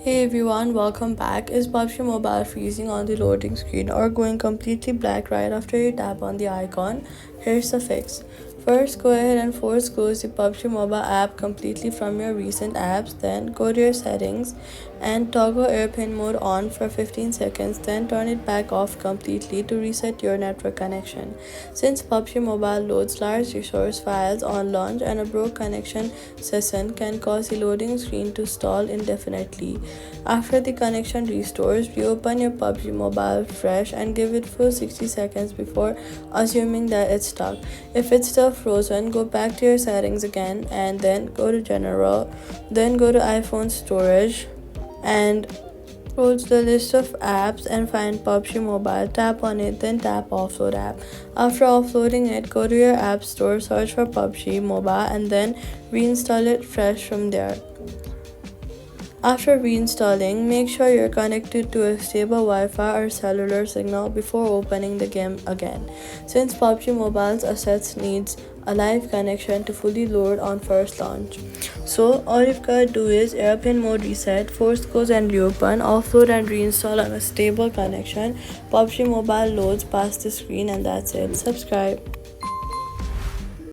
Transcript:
Hey everyone, welcome back. Is PUBG Mobile freezing on the loading screen or going completely black right after you tap on the icon? Here's the fix. First, go ahead and force close the PUBG Mobile app completely from your recent apps. Then go to your settings and toggle airplane mode on for 15 seconds. Then turn it back off completely to reset your network connection. Since PUBG Mobile loads large resource files on launch and a broke connection session can cause the loading screen to stall indefinitely. After the connection restores, reopen your PUBG Mobile fresh and give it full 60 seconds before assuming that it's stuck. If it's still frozen, go back to your settings again and then go to General, then go to iPhone Storage and scroll to the list of apps and find PUBG Mobile, tap on it, then tap Offload app. After offloading it, go to your app store, search for PUBG Mobile and then reinstall it fresh from there. After reinstalling, make sure you're connected to a stable Wi-Fi or cellular signal before opening the game again, since PUBG Mobile's assets needs a live connection to fully load on first launch. So all you've got to do is airplane mode reset, force close and reopen, offload and reinstall on a stable connection. PUBG Mobile loads past the screen and that's it. Subscribe.